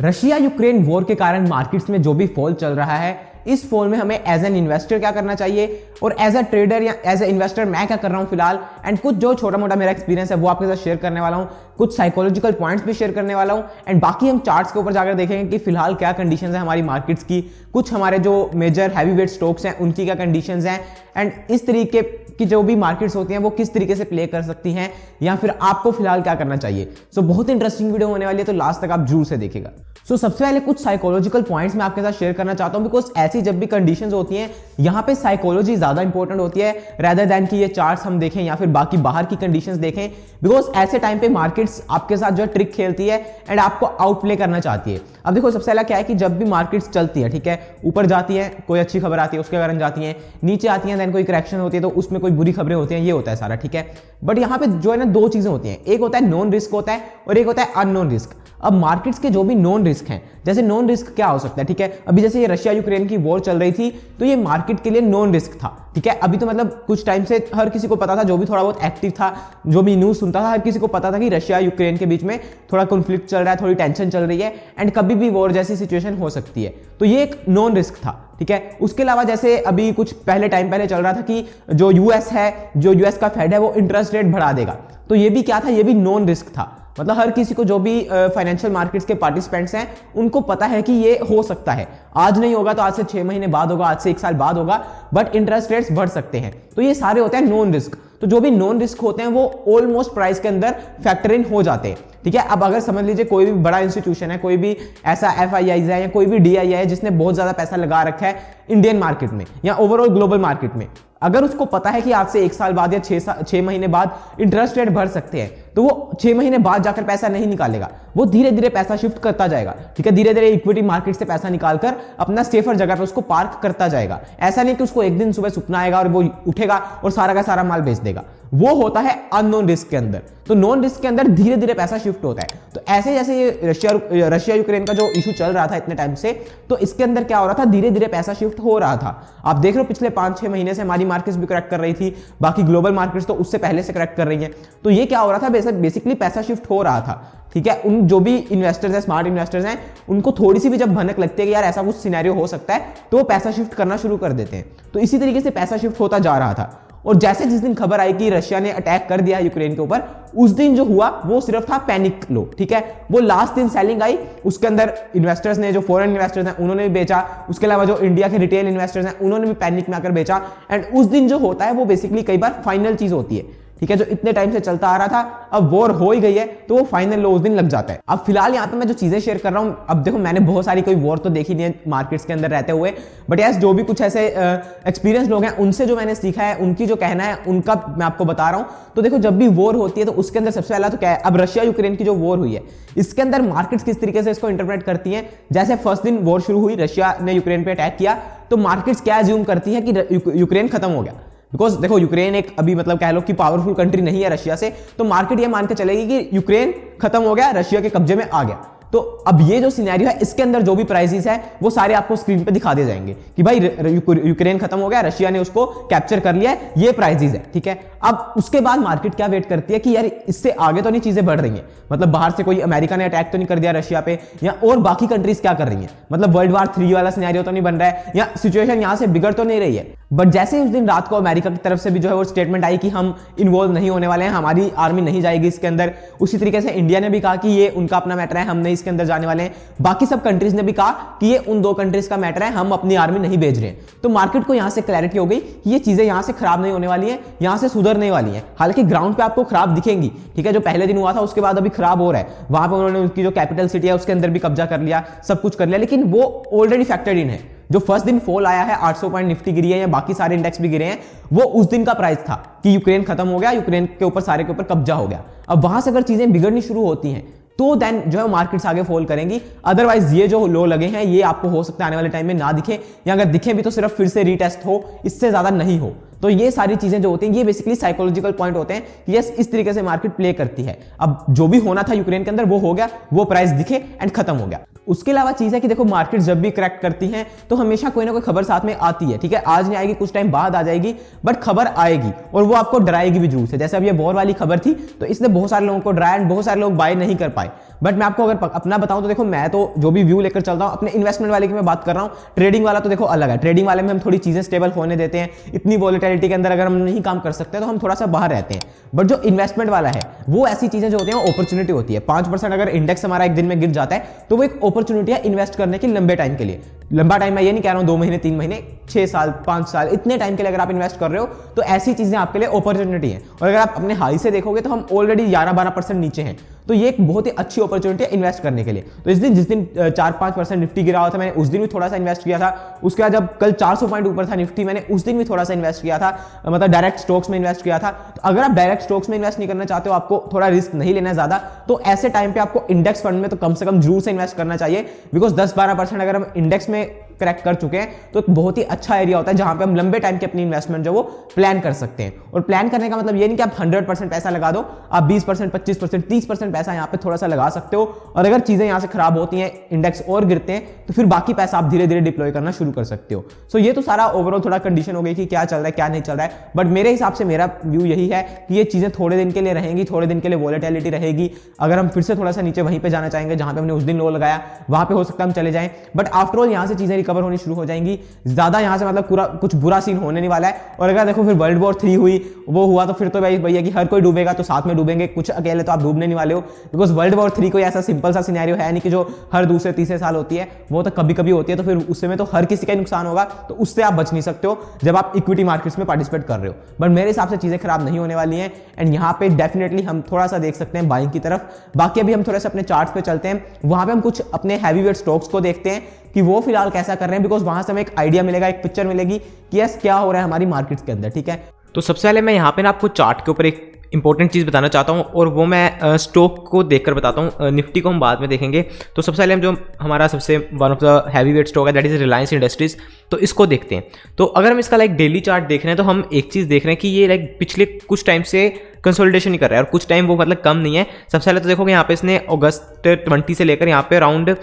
Russia Ukraine war के कारण markets में जो भी फॉल चल रहा है, इस फॉल में हमें एज एन इन्वेस्टर क्या करना चाहिए और एज अ ट्रेडर या एज अ इन्वेस्टर मैं क्या कर रहा हूं फिलहाल, एंड कुछ जो छोटा मोटा मेरा एक्सपीरियंस है वो आपके साथ शेयर करने वाला हूं, कुछ साइकोलॉजिकल पॉइंट्स भी शेयर करने वाला हूं, एंड बाकी हम चार्ट्स के ऊपर जाकर देखेंगे कि फिलहाल क्या कंडीशंस है हमारी मार्केट्स की, कुछ हमारे जो मेजर हैवी वेट स्टॉक्स हैं उनकी क्या कंडीशंस हैं, एंड इस तरीके की जो भी मार्केट्स होती हैं वो किस तरीके से प्ले कर सकती हैं या फिर आपको फिलहाल क्या करना चाहिए। सो बहुत इंटरेस्टिंग वीडियो होने वाली है, तो लास्ट तक आप जरूर से देखिएगा। सबसे पहले कुछ साइकोलॉजिकल पॉइंट्स मैं आपके साथ शेयर करना चाहता हूं, बिकॉज ऐसी जब भी कंडीशंस होती हैं यहां पे साइकोलॉजी ज्यादा इंपॉर्टेंट होती है रेदर देन कि ये चार्ट्स हम देखें या फिर बाकी बाहर की कंडीशंस देखें, बिकॉज ऐसे टाइम पे मार्केट्स आपके साथ जो ट्रिक खेलती है एंड आपको आउट प्ले करना चाहती है। अब देखो सबसे पहला क्या है कि जब भी मार्केट्स चलती है, ठीक है, ऊपर जाती है कोई अच्छी खबर आती है उसके कारण जाती है, नीचे आती है देन कोई करेक्शन होती है तो उसमें कोई बुरी खबरें होती हैं, ये होता है सारा, ठीक है। बट यहाँ पे जो है ना दो चीजें होती हैं, एक होता है नॉन रिस्क होता है और एक होता है अननोन रिस्क। अब मार्केट्स के जो भी नॉन रिस्क हैं, जैसे नॉन रिस्क क्या हो सकता है, ठीक है, अभी जैसे ये रशिया यूक्रेन की वॉर चल रही थी तो ये मार्केट के लिए नॉन रिस्क था, ठीक है। अभी तो मतलब कुछ टाइम से हर किसी को पता था, जो भी थोड़ा बहुत एक्टिव था, जो भी न्यूज सुनता था, हर किसी को पता था कि रशिया यूक्रेन के बीच में थोड़ा कॉन्फ्लिक्ट चल रहा है, थोड़ी टेंशन चल रही है एंड कभी भी वॉर जैसी सिचुएशन हो सकती है, तो ये एक नॉन रिस्क था, ठीक है। उसके अलावा जैसे अभी कुछ टाइम पहले चल रहा था कि जो यूएस है, जो यूएस का फेड है वो इंटरेस्ट रेट बढ़ा देगा, तो ये भी क्या था, ये भी नॉन रिस्क था। मतलब हर किसी को जो भी फाइनेंशियल मार्केट्स के पार्टिसिपेंट्स हैं उनको पता है कि ये हो सकता है, आज नहीं होगा तो आज से 6 महीने बाद होगा, आज से 1 साल बाद होगा, बट इंटरेस्ट रेट्स बढ़ सकते हैं, तो ये सारे होते हैं नॉन रिस्क। तो जो भी नॉन रिस्क होते हैं वो ऑलमोस्ट प्राइस के अंदर फैक्टर इन हो जाते हैं, ठीक है। अब अगर समझ लीजिए कोई भी बड़ा इंस्टीट्यूशन है, कोई भी ऐसा FII है या कोई भी DII है जिसने बहुत ज्यादा पैसा लगा रखा है इंडियन मार्केट में या ओवरऑल ग्लोबल मार्केट में, अगर उसको पता है कि आज से 1 साल बाद या 6 महीने बाद इंटरेस्ट रेट बढ़ सकते हैं, तो वो 6 महीने बाद जाकर पैसा नहीं निकालेगा, वो धीरे धीरे पैसा शिफ्ट करता जाएगा, ठीक है। धीरे धीरे इक्विटी मार्केट से पैसा निकालकर अपना सेफर जगह पे उसको पार्क करता जाएगा। ऐसा नहीं कि उसको एक दिन सुबह सपना आएगा और वो उठेगा और सारा का सारा माल बेच देगा, वो होता है अननोन रिस्क के अंदर। तो नॉन रिस्क के अंदर धीरे धीरे पैसा शिफ्ट होता है। तो ऐसे जैसे ये रशिया यूक्रेन का जो इशू चल रहा था इतने टाइम से, तो इसके अंदर क्या हो रहा था, धीरे धीरे पैसा शिफ्ट हो रहा था। आप देख रहे हो पिछले 5-6 महीने से हमारी मार्केट्स भी करेक्ट कर रही थी, बाकी ग्लोबल मार्केट्स तो उससे पहले से करेक्ट कर रही है। तो ये क्या हो रहा था, बेसिकली पैसा शिफ्ट हो रहा था, ठीक है। उन जो भी इन्वेस्टर्स हैं, स्मार्ट इन्वेस्टर्स हैं, उनको थोड़ी सी भी जब भनक लगती है कि यार ऐसा कुछ सिनेरियो हो सकता है, तो वो पैसा शिफ्ट करना शुरू कर देते हैं। तो इसी तरीके से पैसा शिफ्ट होता जा रहा था। और जैसे जिस दिन खबर आई कि रशिया ने अटैक कर दिया यूक्रेन के ऊपर, उस दिन जो हुआ वो सिर्फ था पैनिक लो, ठीक है। वो लास्ट दिन सेलिंग आई, उसके अंदर इन्वेस्टर्स ने, जो फॉरेन इन्वेस्टर्स हैं उन्होंने भी बेचा, उसके अलावा जो इंडिया के रिटेल इन्वेस्टर्स हैं उन्होंने भी पैनिक में आकर बेचा। एंड उस दिन जो होता है वो बेसिकली कई बार फाइनल चीज होती है, ठीक है, जो इतने टाइम से चलता आ रहा था, अब वॉर हो ही गई है तो वो फाइनल लो उस दिन लग जाता है। अब फिलहाल यहाँ पे मैं जो चीजें शेयर कर रहा हूँ, अब देखो मैंने बहुत सारी कोई वॉर तो देखी नहीं है मार्केट्स के अंदर रहते हुए, बट यस जो भी कुछ ऐसे एक्सपीरियंस लोग हैं उनसे जो मैंने सीखा है, उनकी जो कहना है उनका मैं आपको बता रहा हूँ। तो देखो जब भी वॉर होती है तो उसके अंदर सबसे पहला तो क्या है, अब रशिया यूक्रेन की जो वॉर हुई है इसके अंदर मार्केट्स किस तरीके से इसको इंटरप्रेट करती हैं। जैसे फर्स्ट दिन वॉर शुरू हुई, रशिया ने यूक्रेन पे अटैक किया, तो मार्केट्स क्या अज्यूम करती है कि यूक्रेन खत्म हो गया, बिकॉज देखो यूक्रेन एक अभी मतलब कह लो कि पावरफुल कंट्री नहीं है रशिया से, तो मार्केट ये मान के चलेगी कि यूक्रेन खत्म हो गया, रशिया के कब्जे में आ गया। तो अब ये जो सिनेरियो है इसके अंदर जो भी प्राइसेस है वो सारे आपको स्क्रीन पे दिखा दिए जाएंगे कि भाई यूक्रेन खत्म हो गया, रशिया ने उसको कैप्चर कर लिया है, ये प्राइसेस है, ठीक है। अब उसके बाद मार्केट क्या वेट करती है कि यार इससे आगे तो नहीं चीजें बढ़ रही हैं, मतलब बाहर से कोई अमेरिका ने अटैक तो नहीं कर दिया रशिया पे, या और बाकी कंट्रीज क्या कर रही हैं, मतलब वर्ल्ड वार 3 वाला सिनेरियो तो नहीं बन रहा है, या सिचुएशन यहां से बिगड़ तो नहीं रही है। बट जैसे उस दिन रात को अमेरिका की तरफ से भी जो है वो स्टेटमेंट आई कि हम इन्वॉल्व नहीं होने वाले हैं, हमारी आर्मी नहीं जाएगी इसके अंदर, उसी तरीके से इंडिया ने भी कहा कि ये उनका अपना मैटर है, हम नहीं इसके अंदर जाने वाले हैं, बाकी सब कंट्रीज ने भी कहा कि ये उन 2 कंट्रीज का मैटर है, हम अपनी आर्मी नहीं भेज रहे हैं। तो मार्केट को यहां से क्लैरिटी हो गई कि ये चीजें यहां से खराब नहीं होने वाली हैं, यहां से सुधरने वाली हैं। हालांकि ग्राउंड पे आपको खराब दिखेंगी, ठीक है, जो पहले दिन हुआ था उसके बाद अभी खराब हो रहा है, वहां पे उन्होंने उनकी जो कैपिटल सिटी है उसके अंदर भी कब्जा कर लिया, सब कुछ कर लिया, लेकिन वो ऑलरेडी फैक्टर्ड इन है। जो फर्स्ट दिन फॉल आया है 800 पॉइंट निफ्टी गिरी है या बाकी सारे इंडेक्स भी गिरे हैं, वो उस दिन का प्राइस था कि यूक्रेन खत्म हो गया, यूक्रेन के ऊपर सारे के ऊपर कब्जा हो गया। अब वहां से अगर चीजें बिगड़नी शुरू होती हैं तो देन जो है मार्केट्स आगे फॉल करेंगी, अदरवाइज ये जो लो लगे हैं ये आपको हो सकता है आने वाले टाइम में ना दिखे, या अगर दिखे भी तो सिर्फ फिर से रीटेस्ट हो, इससे ज्यादा नहीं हो। तो ये सारी चीजें जो होती हैं ये बेसिकली साइकोलॉजिकल पॉइंट होते हैं कि यस इस तरीके से मार्केट प्ले करती है। अब जो भी होना था यूक्रेन के अंदर वो हो गया, वो प्राइस दिखे एंड खत्म हो गया। उसके अलावा चीज है कि देखो मार्केट जब भी क्रैक करती हैं तो हमेशा कोई ना कोई खबर साथ में आती है, ठीक है, आज नहीं आएगी, कुछ टाइम बाद आ जाएगी, बट खबर आएगी और वो आपको डराएगी भी जरूर से। जैसे अब ये वॉर वाली खबर थी तो इसने बहुत सारे लोगों को डराया एंड बहुत सारे लोग बाय नहीं कर पाए, बट मैं आपको अगर अपना बताऊं तो देखो, मैं तो जो भी व्यू लेकर चलता हूं अपने इन्वेस्टमेंट वाले की मैं बात कर रहा हूं। ट्रेडिंग वाला तो देखो अलग है, ट्रेडिंग वाले में हम थोड़ी चीजें स्टेबल होने देते हैं, इतनी वॉलेटिलिटी के अंदर अगर हम नहीं काम कर सकते तो हम थोड़ा सा बाहर रहते हैं। बट जो इन्वेस्टमेंट वाला है वो ऐसी चीजें जो होती हैं अपॉर्चुनिटी होती है। 5% अगर इंडेक्स हमारा एक दिन में गिर जाता है तो वो एक अपॉर्चुनिटी है इन्वेस्ट करने की लंबे टाइम के लिए। लंबा टाइम मैं ये नहीं कह रहा हूं 2 महीने 3 महीने, 6 साल 5 साल, इतने टाइम के लिए अगर आप इन्वेस्ट कर रहे हो तो ऐसी चीजें आपके लिए अपॉर्चुनिटी है। और अगर आप अपने हाई से देखोगे तो हम ऑलरेडी 11-12% नीचे हैं, तो ये एक बहुत ही अच्छी अपॉर्चुनिटी है इन्वेस्ट करने के लिए। तो जिस दिन 4-5% निफ्टी गिरा हुआ था, मैंने उस दिन भी थोड़ा सा इन्वेस्ट किया था। उसके बाद जब कल 400 पॉइंट ऊपर था निफ्टी, मैंने उस दिन भी थोड़ा सा इन्वेस्ट किया था, मतलब डायरेक्ट स्टॉक्स में इन्वेस्ट किया था। तो अगर आप डायरेक्ट स्टॉक्स में इन्वेस्ट नहीं करना चाहते हो, आपको थोड़ा रिस्क नहीं लेना ज्यादा, तो ऐसे टाइम पे आपको इंडेक्स फंड में तो कम से कम जरूर से इन्वेस्ट करना चाहिए। बिकॉज 10-12% अगर हम इंडेक्स में क्रैक कर चुके हैं तो एक बहुत ही अच्छा एरिया होता है जहां पे हम लंबे टाइम की अपनी इन्वेस्टमेंट जो वो प्लान कर सकते हैं। और प्लान करने का मतलब ये नहीं कि आप 100% पैसा लगा दो, आप 20%, 25%, 30% पैसा यहां पे थोड़ा सा लगा सकते हो। और अगर चीजें यहां से खराब होती हैं, इंडेक्स और गिरते हैं, तो फिर बाकी पैसा आप धीरे धीरे डिप्लॉय करना शुरू कर सकते हो। सो ये तो सारा ओवरऑल थोड़ा कंडीशन हो गई कि क्या चल रहा है क्या नहीं चल रहा है। बट मेरे हिसाब से मेरा व्यू यही है कि ये चीजें थोड़े दिन के लिए रहेंगी, थोड़े दिन के लिए वॉलेटिलिटी रहेगी। अगर हम फिर से थोड़ा सा नीचे वहीं पे जाना चाहेंगे जहां पे हमने उस दिन लो लगाया, वहां पे हो सकता है हम चले जाएं। बट आफ्टर ऑल यहां से चीजें रिकवर होनी शुरू हो जाएंगी, ज्यादा यहां से मतलब पूरा कुछ बुरा सीन होने नहीं वाला है। और अगर देखो फिर वर्ल्ड वॉर 3 हुई, वो हुआ, तो फिर तो भाई भैया कि हर कोई डूबेगा तो साथ में डूबेंगे, कुछ अकेले तो आप डूबने नहीं वाले हो। बिकॉज वर्ल्ड वॉर 3 कोई ऐसा सिंपल सा सिनेरियो है नहीं कि जो हर दूसरे तीसरे साल होती है, वो तो कभी कभी होती है। तो फिर उससे में तो हर किसी का नुकसान होगा, तो उससे आप बच नहीं सकते हो जब आप इक्विटी मार्केट्स में पार्टिसिपेट कर रहे हो। बट मेरे हिसाब से चीजें खराब नहीं होने वाली हैं, एंड यहाँ पे डेफिनेटली हम थोड़ा सा देख सकते हैं बाइंग की तरफ। बाकी अभी हम थोड़े से अपने चार्ट्स पे चलते हैं, वहां पे हम कुछ अपने हैवी वेट स्टॉक्स को देखते हैं कि वो फिलहाल कैसा कर रहे हैं। बिकॉज वहां से हमें एक आइडिया मिलेगा, एक पिक्चर मिलेगी कि यस क्या हो रहा है हमारी मार्केट्स के अंदर। ठीक है, तो सबसे पहले मैं यहाँ पे ना आपको चार्ट के ऊपर एक इंपॉर्टेंट चीज़ बताना चाहता हूँ, और वो मैं स्टॉक को देखकर बताता हूँ। निफ्टी को हम बाद में देखेंगे। तो सबसे पहले हम जो हमारा सबसे one of the heavy weight stock है दैट इज रिलायंस इंडस्ट्रीज, तो इसको देखते हैं। तो अगर हम इसका लाइक डेली चार्ट देख रहे हैं तो हम एक चीज़ देख रहे हैं कि ये लाइक पिछले कुछ टाइम से कंसोलिडेशन ही कर रहा है, और कुछ टाइम वो मतलब कम नहीं है। सबसे पहले तो देखोगे यहाँ पे इसने अगस्त 20 से लेकर यहाँ पे अराउंड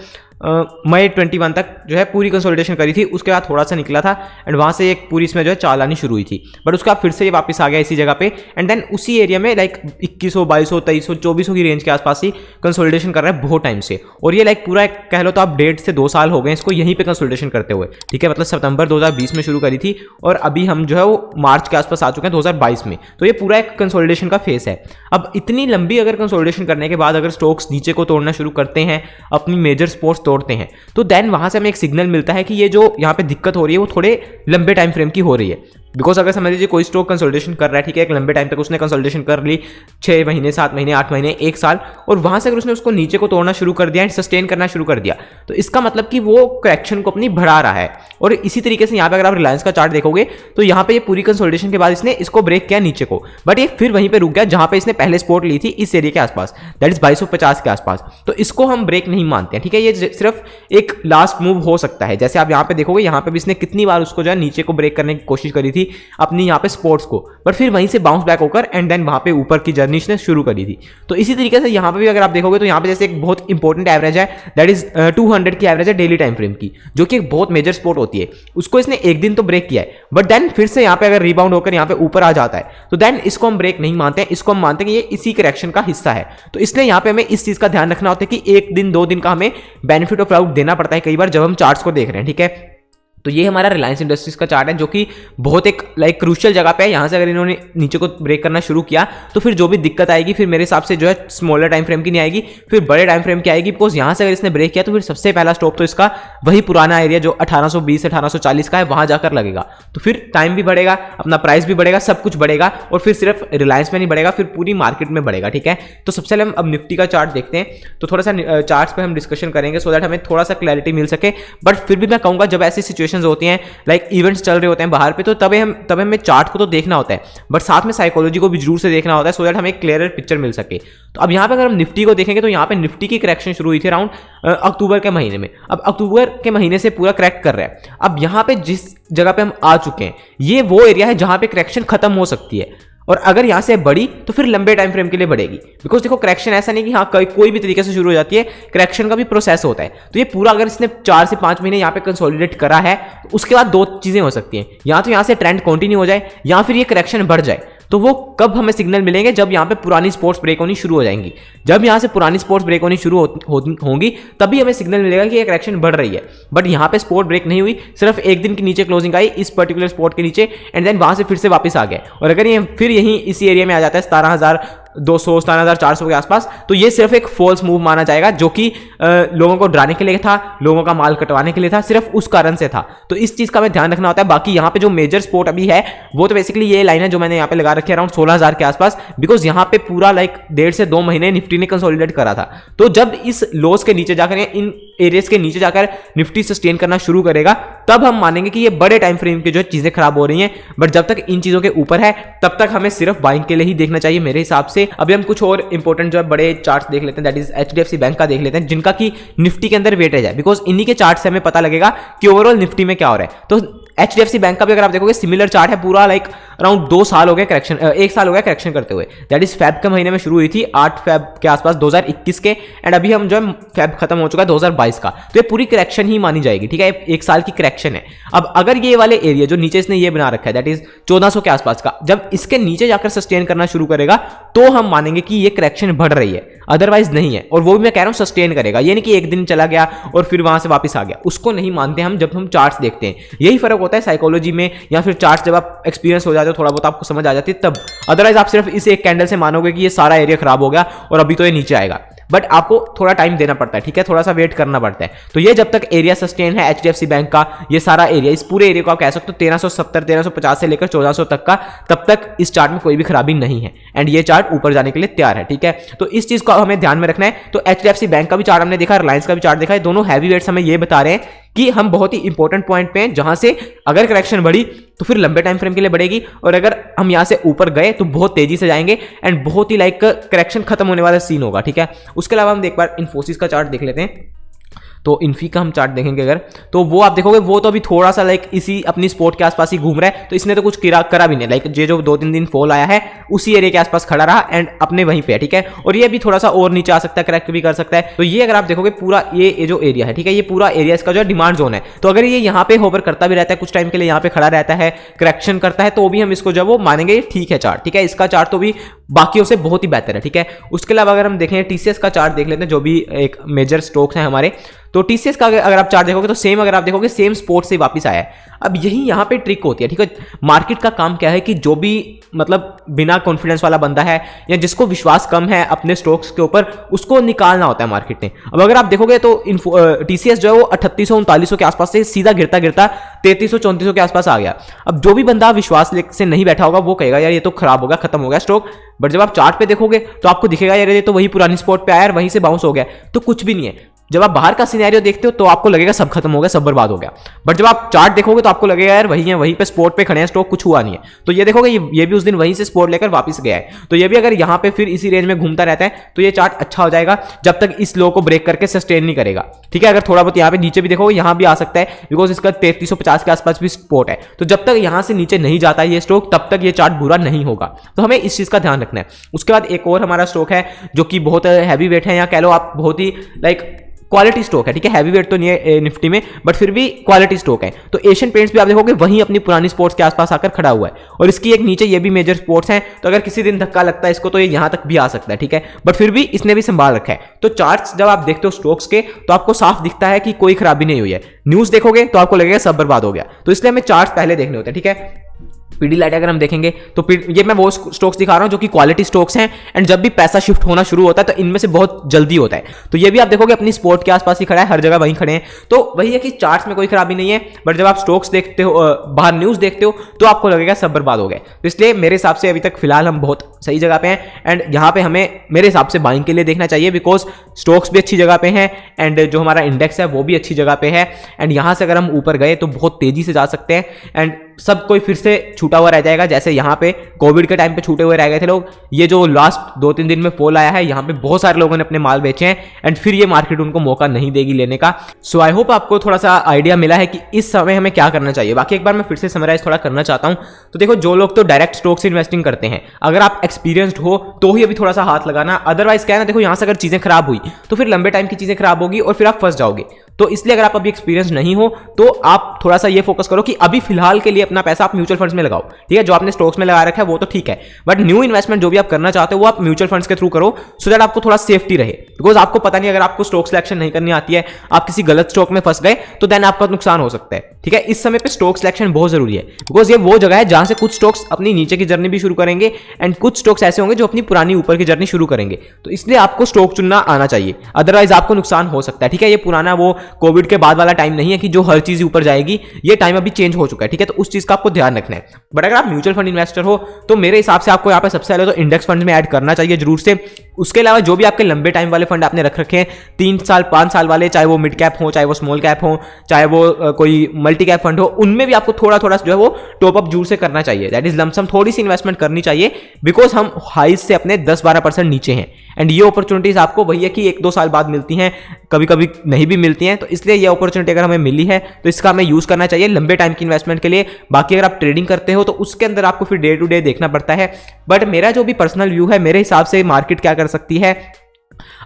मई 21 तक जो है पूरी कंसोलिडेशन करी थी। उसके बाद थोड़ा सा निकला था एंड वहाँ से एक पूरी इसमें जो है चाल आनी शुरू हुई थी, बट उसका फिर से ये वापस आ गया इसी जगह पे। एंड देन उसी एरिया में लाइक 2100, 2200, 2300, 2400 की रेंज के आसपास ही कंसोलिडेशन कर रहा है बहुत टाइम से। और ये लाइक पूरा कह लो तो आप 1.5 से 2 साल हो गए इसको यहीं पे कंसोलिडेशन करते हुए। ठीक है, मतलब सितंबर 2020 में शुरू करी थी और अभी हम जो है वो मार्च के आसपास आ चुके हैं 2022 में। तो ये पूरा एक कंसोलिडेशन का फेस है। अब इतनी लंबी अगर कंसोलिडेशन करने के बाद अगर स्टॉक्स नीचे को तोड़ना शुरू करते हैं, अपनी मेजर सपोर्ट्स तोड़ते हैं, तो देन वहां से हमें एक सिग्नल मिलता है कि ये जो यहाँ पे दिक्कत हो रही है वो थोड़े लंबे टाइम फ्रेम की हो रही है। बिकॉज अगर समझ लीजिए कोई स्टॉक कंसोलिडेशन कर रहा है, ठीक है, एक लंबे टाइम तक उसने कंसोलिडेशन कर ली, 6 महीने, 7 महीने, 8 महीने, 1 साल, और वहां से अगर उसने उसको नीचे को तोड़ना शुरू कर दिया एंड सस्टेन करना शुरू कर दिया, तो इसका मतलब कि वो करेक्शन को अपनी बढ़ा रहा है। और इसी तरीके से यहाँ पे अगर आप रिलायंस का चार्ट देखोगे तो यहाँ पे ये पूरी कंसोलिडेशन के बाद इसने इसको ब्रेक किया नीचे को, बट ये फिर वहीं पे रुक गया जहां पे इसने पहले सपोर्ट ली थी, इस एरिया के आसपास, दैट इज 2250 के आसपास। तो इसको हम ब्रेक नहीं मानते हैं। ठीक है, ये सिर्फ एक लास्ट मूव हो सकता है। जैसे आप यहाँ पे देखोगे, यहाँ पे भी इसने कितनी बार उसको जो है नीचे को ब्रेक करने की कोशिश करी थी अपनी यहाँ पे स्पोर्ट्स को, बट फिर वहीं से बाउंस बैक होकर एंड देन वहां पे ऊपर की जर्नी इसने शुरू करी थी। तो इसी तरीके से यहाँ पे भी अगर आप देखोगे तो यहाँ पे जैसे एक बहुत इंपॉर्टेंट एवरेज है दैट इज 200 की एवरेज है डेली टाइम फ्रेम की, जो कि एक बहुत मेजर सपोर्ट होती है। उसको इसने एक दिन तो ब्रेक किया है, बट देन फिर से यहाँ पे अगर रिबाउंड होकर यहाँ पे ऊपर आ जाता है तो देन इसको हम ब्रेक नहीं मानते हैं, इसको हम मानते हैं कि ये इसी करेक्शन का हिस्सा है। तो इसलिए यहाँ पे हमें इस चीज का ध्यान रखना होता है कि 1 दिन 2 दिन का हमें बेनिफिट ऑफ डाउट देना पड़ता है कई बार जब हम चार्ट्स को देख रहे हैं। ठीक है, तो ये हमारा रिलायंस इंडस्ट्रीज का चार्ट है जो कि बहुत एक लाइक क्रूशियल जगह पे है। यहाँ से अगर इन्होंने नीचे को ब्रेक करना शुरू किया तो फिर जो भी दिक्कत आएगी फिर मेरे हिसाब से जो है स्मॉलर टाइम फ्रेम की नहीं आएगी, फिर बड़े टाइम फ्रेम की आएगी। बिकॉज यहाँ से अगर इसने ब्रेक किया तो फिर सबसे पहला स्टॉप तो इसका वही पुराना एरिया जो 1820 से 1840 का है वहां जाकर लगेगा। तो फिर टाइम भी बढ़ेगा, अपना प्राइस भी बढ़ेगा, सब कुछ बढ़ेगा, और फिर सिर्फ रिलायंस में नहीं बढ़ेगा, फिर पूरी मार्केट में बढ़ेगा। ठीक है, तो सबसे पहले हम अब निफ्टी का चार्ट देखते हैं। तो थोड़ा सा चार्ट्स पे हम डिस्कशन करेंगे सो दैट हमें थोड़ा सा क्लैरिटी मिल सके। बट फिर भी मैं कहूँगा जब ऐसी सिचुएशंस होती हैं इवेंट्स चल रहे होते हैं बाहर पे, तो तब हमें चार्ट को तो देखना होता है, बट साथ में साइकोलॉजी को भी जरूर से देखना होता है सो दैट हमें एक क्लियर पिक्चर मिल सके। तो अब यहाँ पे अगर हम निफ्टी को देखेंगे तो यहाँ पे निफ्टी की करेक्शन शुरू हुई थी अराउंड अक्टूबर के महीने में। अब अक्टूबर के महीने से पूरा करेक्ट कर रहा है। अब यहाँ पे जिस जगह पे हम आ चुके हैं ये वो एरिया है जहां पे करेक्शन खत्म हो सकती है, और अगर यहां से बढ़ी तो फिर लंबे टाइम फ्रेम के लिए बढ़ेगी। बिकॉज देखो करेक्शन ऐसा नहीं कि हाँ कोई भी तरीके से शुरू हो जाती है, करेक्शन का भी प्रोसेस होता है। तो ये पूरा अगर इसने 4 से 5 महीने यहाँ पे कंसोलिडेट करा है तो उसके बाद 2 चीजें हो सकती हैं, या तो यहाँ से ट्रेंड कंटिन्यू हो जाए या फिर ये करेक्शन बढ़ जाए। तो वो कब हमें सिग्नल मिलेंगे, जब यहाँ पे पुरानी सपोर्ट्स ब्रेक होनी शुरू हो जाएंगी। जब यहाँ से पुरानी सपोर्ट्स ब्रेक होनी शुरू होंगी तभी हमें सिग्नल मिलेगा कि एक करेक्शन बढ़ रही है। बट यहाँ पे सपोर्ट ब्रेक नहीं हुई, सिर्फ एक दिन के नीचे क्लोजिंग आई इस पर्टिकुलर सपोर्ट के नीचे, एंड देन वहां से फिर से वापस आ गया। और अगर ये फिर यहीं इसी एरिया में आ जाता है 17,200 17,400 के आसपास, तो ये सिर्फ एक फॉल्स मूव माना जाएगा, जो कि लोगों को डराने के लिए था, लोगों का माल कटवाने के लिए था, सिर्फ उस कारण से था। तो इस चीज का हमें ध्यान रखना होता है। बाकी यहाँ पे जो मेजर सपोर्ट अभी है वो तो बेसिकली ये लाइन है जो मैंने यहाँ पे लगा रखी है अराउंड 16,000 के आसपास, बिकॉज यहाँ पे पूरा लाइक 1.5 से 2 महीने निफ्टी ने कंसोलिडेट करा था। तो जब इस लोस के नीचे जाकर, इन एरियाज के नीचे जाकर निफ्टी सस्टेन करना शुरू करेगा, तब हम मानेंगे कि ये बड़े टाइम फ्रेम की जो चीजें खराब हो रही हैं। बट जब तक इन चीजों के ऊपर है तब तक हमें सिर्फ बाइंग के लिए ही देखना चाहिए मेरे हिसाब से। अभी हम कुछ और इंपॉर्टेंट जो है बड़े चार्ट्स देख लेते हैं, दैट इज एचडीएफसी बैंक का देख लेते हैं, जिनका की निफ्टी के अंदर वेटेज है, बिकॉज इन्हीं के चार्ट से हमें पता लगेगा कि ओवरऑल निफ्टी में क्या हो रहा है। तो एचडीएफसी बैंक का भी अगर आप देखोगे सिमिलर चार्ट है, पूरा लाइक अराउंड 2 साल हो गए करेक्शन, 1 साल हो गया करेक्शन करते हुए। दैट इज फेब के महीने में शुरू हुई थी 8 फेब के आसपास 2021 के, एंड अभी हम जो है फेब खत्म हो चुका है 2022 का। तो ये पूरी करेक्शन ही मानी जाएगी, ठीक है, 1 साल की करेक्शन है। अब अगर ये वाले एरिया जो नीचे इसने ये बना रखा है दैट इज 1400 के आसपास का, जब इसके नीचे जाकर सस्टेन करना शुरू करेगा तो हम मानेंगे कि ये करेक्शन बढ़ रही है, अदरवाइज नहीं है। और वो भी मैं कह रहा हूं सस्टेन करेगा, ये नहीं कि एक दिन चला गया और फिर वहां से वापस आ गया, उसको नहीं मानते हम जब हम चार्ट्स देखते हैं। यही फर्क होता है साइकोलॉजी में, या फिर चार्ट्स जब आप एक्सपीरियंस हो जाते हो, थोड़ा बहुत आपको समझ आ जाती है तब। अदरवाइज आप सिर्फ इस एक कैंडल से मानोगे कि ये सारा एरिया खराब हो गया और अभी तो ये नीचे आएगा, बट आपको थोड़ा टाइम देना पड़ता है, ठीक है, थोड़ा सा वेट करना पड़ता है। तो ये जब तक एरिया सस्टेन है एचडीएफसी बैंक का, ये सारा एरिया, इस पूरे एरिया को आप कह सकते हो 1370 1350 से लेकर 1400 तक का, तब तक इस चार्ट में कोई भी खराबी नहीं है, एंड ये चार्ट ऊपर जाने के लिए तैयार है, ठीक है। तो इस चीज को हमें ध्यान में रखना है। तो एचडीएफसी बैंक का भी चार्ट हमने देखा, रिलायंस का भी चार्ट देखा है, दोनों हैवी वेट्स हमें ये बता रहे हैं कि हम बहुत ही इंपॉर्टेंट पॉइंट पे हैं, जहां से अगर करेक्शन बढ़ी तो फिर लंबे टाइम फ्रेम के लिए बढ़ेगी, और अगर हम यहां से ऊपर गए तो बहुत तेजी से जाएंगे, एंड बहुत ही लाइक करेक्शन खत्म होने वाला सीन होगा, ठीक है। उसके अलावा हम एक बार इन्फोसिस का चार्ट देख लेते हैं। तो इन्फी का हम चार्ट देखेंगे अगर, तो वो आप देखोगे वो तो अभी थोड़ा सा लाइक इसी अपनी स्पोर्ट के आसपास ही घूम रहा है, तो इसने तो कुछ करा भी नहीं, लाइक ये जो 2-3 दिन फॉल आया है उसी एरिया के आसपास खड़ा रहा एंड अपने वहीं पे है, ठीक है। और ये भी थोड़ा सा और नीचे आ सकता है, करेक्ट भी कर सकता है। तो ये अगर आप देखोगे पूरा ये जो एरिया है, ठीक है, ये पूरा एरिया इसका जो है डिमांड जोन है। तो अगर ये यहाँ पे होवर करता भी रहता है, कुछ टाइम के लिए यहाँ पे खड़ा रहता है, करेक्शन करता है, तो भी हम इसको जब वो मानेंगे ठीक है चार्ट, ठीक है। इसका चार्ट तो भी बाकियों से बहुत ही बेहतर है, ठीक है। उसके अलावा अगर हम देखें टीसीएस का चार्ट देख लेते हैं, जो भी एक मेजर स्टॉक्स हैं हमारे, तो टीसीएस का अगर आप चार्ट देखोगे तो सेम, अगर आप देखोगे सेम स्पोर्ट से वापस आया है। अब यही यहाँ पे ट्रिक होती है, ठीक है। मार्केट का काम क्या है कि जो भी मतलब बिना कॉन्फिडेंस वाला बंदा है या जिसको विश्वास कम है अपने स्टॉक्स के ऊपर, उसको निकालना होता है मार्केट ने। अब अगर आप देखोगे तो टीसीएस जो है वो 3800-3900 के आसपास से सीधा गिरता गिरता 3300-3400 के आसपास आ गया। अब जो भी बंदा विश्वास से नहीं बैठा होगा वो कहेगा यार ये तो खराब हो गया, खत्म हो गया स्टॉक। बट जब आप चार्ट पे देखोगे तो आपको दिखेगा यार ये तो वही पुरानी स्पॉट पे आया, वहीं से बाउंस हो गया, तो कुछ भी नहीं है। जब आप बाहर का सिनेरियो देखते हो तो आपको लगेगा सब खत्म हो गया, सब बर्बाद हो गया। बट जब आप चार्ट देखोगे तो आपको लगेगा यार वही है, वहीं पे स्पोर्ट पे खड़े हैं, स्टॉक कुछ हुआ नहीं है। तो ये देखोगे ये भी उस दिन वहीं से स्पोर्ट लेकर वापस गया है। तो ये भी अगर यहाँ पे फिर इसी रेंज में घूमता रहता है तो ये चार्ट अच्छा हो जाएगा, जब तक इस लो को ब्रेक करके सस्टेन नहीं करेगा, ठीक है। अगर थोड़ा बहुत यहाँ पे नीचे भी देखोगे, यहाँ भी आ सकता है, बिकॉज इसका 3350 के आसपास भी स्पोर्ट है। तो जब तक यहाँ से नीचे नहीं जाता है ये स्टॉक, तब तक ये चार्ट बुरा नहीं होगा। तो हमें इस चीज का ध्यान रखना है। उसके बाद एक और हमारा स्टॉक है जो कि बहुत हैवी वेट है, या कह लो आप बहुत ही लाइक क्वालिटी स्टॉक है, ठीक है। हैवी वेट तो नहीं है निफ्टी में, बट फिर भी क्वालिटी स्टॉक है। तो एशियन पेंट्स भी आप देखोगे वहीं अपनी पुरानी स्पोर्ट्स के आसपास आकर खड़ा हुआ है, और इसकी एक नीचे ये भी मेजर स्पोर्ट्स हैं। तो अगर किसी दिन धक्का लगता है इसको तो ये यहां तक भी आ सकता है, ठीक है। बट फिर भी इसने भी संभाल रखा है। तो चार्ट्स जब आप देखते हो स्टॉक्स के तो आपको साफ दिखता है कि कोई खराबी नहीं हुई है। न्यूज देखोगे तो आपको लगेगा सब बर्बाद हो गया। तो इसलिए हमें चार्ट्स पहले देखने होते हैं, ठीक है। पीडीलाइट अगर हम देखेंगे तो ये मैं वो स्टॉक्स दिखा रहा हूं जो कि क्वालिटी स्टॉक्स हैं, एंड जब भी पैसा शिफ्ट होना शुरू होता है तो इनमें से बहुत जल्दी होता है। तो ये भी आप देखोगे अपनी स्पोर्ट के आसपास ही खड़ा है, हर जगह वहीं खड़े हैं। तो वही है कि चार्ट्स में कोई खराबी नहीं है, बट जब आप स्टॉक्स देखते हो, बाहर न्यूज देखते हो, तो आपको लगेगा सब बर्बाद हो गए। तो इसलिए मेरे हिसाब से अभी तक फिलहाल हम बहुत सही जगह पे हैं, एंड यहाँ पे हमें मेरे हिसाब से बाइंग के लिए देखना चाहिए, बिकॉज स्टॉक्स भी अच्छी जगह पे हैं, एंड जो हमारा इंडेक्स है वो भी अच्छी जगह पे है। एंड यहाँ से अगर हम ऊपर गए तो बहुत तेजी से जा सकते हैं, एंड सब कोई फिर से छूटा हुआ रह जाएगा, जैसे यहाँ पे कोविड के टाइम पे छूटे हुए रह गए थे लोग। ये जो लास्ट 2-3 दिन में फॉल आया है, यहाँ पे बहुत सारे लोगों ने अपने माल बेचे हैं, एंड फिर ये मार्केट उनको मौका नहीं देगी लेने का। सो आई होप आपको थोड़ा सा आइडिया मिला है कि इस समय हमें क्या करना चाहिए। बाकी एक बार मैं फिर से समराइज थोड़ा करना चाहता हूँ। तो देखो, जो लोग तो डायरेक्ट स्टॉक्स से इन्वेस्टिंग करते हैं, अगर आप एक्सपीरियंस्ड हो तो ही अभी थोड़ा सा हाथ लगाना, अदरवाइज क्या है ना, देखो यहाँ से अगर चीजें खराब हुई तो फिर लंबे टाइम की चीजें खराब होगी और फिर आप फंस जाओगे। तो इसलिए अगर आप अभी एक्सपीरियंस नहीं हो तो आप थोड़ा सा ये फोकस करो कि अभी फिलहाल के लिए अपना पैसा आप म्यूचुअल फंड्स में लगाओ, ठीक है। जो आपने स्टॉक्स में लगा रखा है वो तो ठीक है, बट न्यू इन्वेस्टमेंट जो भी आप करना चाहते हो वो आप म्यूचुअल फंड्स के थ्रू करो, सो दैट आपको थोड़ा सेफ्टी रहे। बिकॉज आपको पता नहीं, अगर आपको स्टॉक सिलेक्शन नहीं करनी आती है, आप किसी गलत स्टॉक में फंस गए तो देन आपका नुकसान हो सकता है, ठीक है। इस समय पे स्टॉक सिलेक्शन बहुत जरूरी है, बिकॉज ये वो जगह है जहां से कुछ स्टॉक्स अपनी नीचे की जर्नी भी शुरू करेंगे एंड कुछ स्टॉक्स ऐसे होंगे जो अपनी पुरानी ऊपर की जर्नी शुरू करेंगे। तो इसलिए आपको स्टॉक चुनना आना चाहिए, अदरवाइज आपको नुकसान हो सकता है, ठीक है। ये पुराना वो कोविड के बाद वाला टाइम नहीं है कि जो हर चीज ऊपर जाएगी, ये टाइम अभी चेंज हो चुका है, ठीक है। तो उस चीज का आपको ध्यान रखना है। बट अगर आप म्यूचुअल फंड इन्वेस्टर हो तो मेरे हिसाब से आपको यहाँ पे सबसे पहले तो इंडेक्स फंड में ऐड करना चाहिए जरूर से। उसके अलावा जो भी आपके लंबे टाइम वाले फंड आपने रख रखे हैं, 3 साल 5 साल वाले, चाहे वो मिड कैप हो, चाहे वो स्मॉल कैप हो, चाहे वो कोई मल्टी कैप फंड हो, उनमें भी आपको थोड़ा थोड़ा जो है वो टॉप अप जरूर से करना चाहिए। दैट इज लमसम थोड़ी सी इन्वेस्टमेंट करनी चाहिए, बिकॉज हम हाइज से अपने 10-12% नीचे हैं एंड ये अपॉर्चुनिटीज आपको वही है कि 1-2 साल बाद मिलती हैं, कभी कभी नहीं भी मिलती हैं। तो इसलिए ये अपॉर्चुनिटी अगर हमें मिली है तो इसका हमें यूज करना चाहिए लंबे टाइम की इन्वेस्टमेंट के लिए। बाकी अगर आप ट्रेडिंग करते हो तो उसके अंदर आपको फिर डे टू डे देखना पड़ता है। बट मेरा जो भी पर्सनल व्यू है, मेरे हिसाब से मार्केट क्या कर सकती है,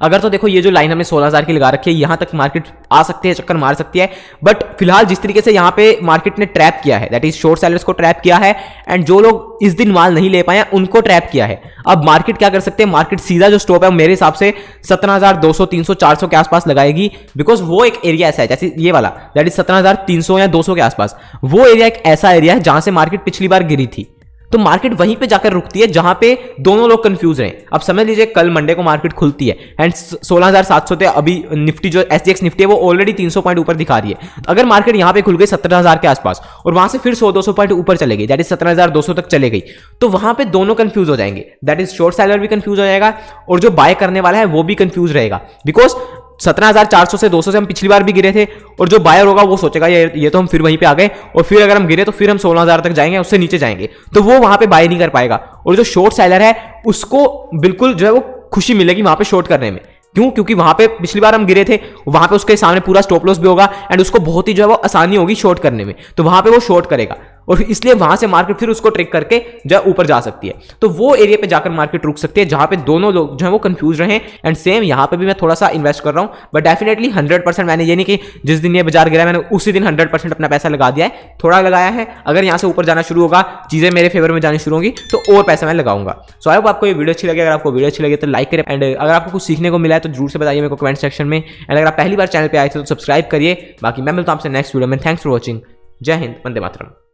अगर तो देखो ये जो लाइन हमने 16,000 की लगा रखी है, यहां तक मार्केट आ सकती है, चक्कर मार सकती है। बट फिलहाल जिस तरीके से यहां पे मार्केट ने ट्रैप किया है, दैट इज शॉर्ट सेलर्स को ट्रैप किया है एंड जो लोग इस दिन माल नहीं ले पाए उनको ट्रैप किया है। अब मार्केट क्या कर सकते हैं, मार्केट सीधा जो स्टॉप है मेरे हिसाब से 17,200, 300, 400 के आसपास लगाएगी, बिकॉज वो एक एरिया ऐसा है, जैसे ये वाला दैट इज 17,300 या 200 के आसपास, वो एरिया एक ऐसा एरिया है जहां से मार्केट पिछली बार गिरी थी। तो मार्केट वहीं पे जाकर रुकती है जहां पे दोनों लोग कंफ्यूज रहे। अब समझ लीजिए कल मंडे को मार्केट खुलती है एंड 16,700 थे, अभी निफ्टी जो SGX निफ्टी है वो ऑलरेडी 300 पॉइंट ऊपर दिखा रही है। तो अगर मार्केट यहां पे खुल गई 17,000 के आसपास और वहां से फिर 100-200 पॉइंट ऊपर चले गई, दैट इज 17,200 तक चले गई, तो वहां पे दोनों कंफ्यूज हो जाएंगे। दैट इज शॉर्ट सेलर भी कंफ्यूज हो जाएगा और जो बाय करने वाला है वो भी कंफ्यूज रहेगा, बिकॉज 17,400 से 200 से हम पिछली बार भी गिरे थे और जो बायर होगा वो सोचेगा ये तो हम फिर वहीं पे आ गए और फिर अगर हम गिरे तो फिर हम 16,000 तक जाएंगे, उससे नीचे जाएंगे, तो वो वहां पे बाय नहीं कर पाएगा। और जो शॉर्ट सेलर है उसको बिल्कुल जो है वो खुशी मिलेगी वहां पे शॉर्ट करने में। क्यों? क्योंकि वहां पे पिछली बार हम गिरे थे, वहां पे उसके सामने पूरा स्टॉप लॉस भी होगा एंड उसको बहुत ही जो है वो आसानी होगी शॉर्ट करने में, तो वहां पे वो शॉर्ट करेगा और इसलिए वहां से मार्केट फिर उसको ट्रिक करके जो है ऊपर जा सकती है। तो वो एरिया पे जाकर मार्केट रुक सकती है जहां पे दोनों लोग जो है वो कंफ्यूज रहे। एंड सेम यहां पे भी मैं थोड़ा सा इन्वेस्ट कर रहा हूं, बट डेफिनेटली 100% मैंने ये नहीं कि जिस दिन ये बाजार गिरा मैंने उसी दिन 100% अपना पैसा लगा दिया है, थोड़ा लगाया है। अगर यहां से ऊपर जाना शुरू होगा, चीजें मेरे फेवर में जानी शुरू होगी तो और पैसा मैं लगाऊंगा। सो आई होप आपको ये वीडियो अच्छी लगे। अगर आपको वीडियो अच्छी लगे तो लाइक करें एंड अगर आपको कुछ सीखने को मिला है तो जरूर से बताइए मेरे को कमेंट सेक्शन में। एंड अगर आप पहली बार चैनल पे आए थे तो सब्सक्राइब करिए। बाकी मैं मिलता हूं आपसे नेक्स्ट वीडियो में। Thanks for watching. जय हिंद, वंदे मातरम।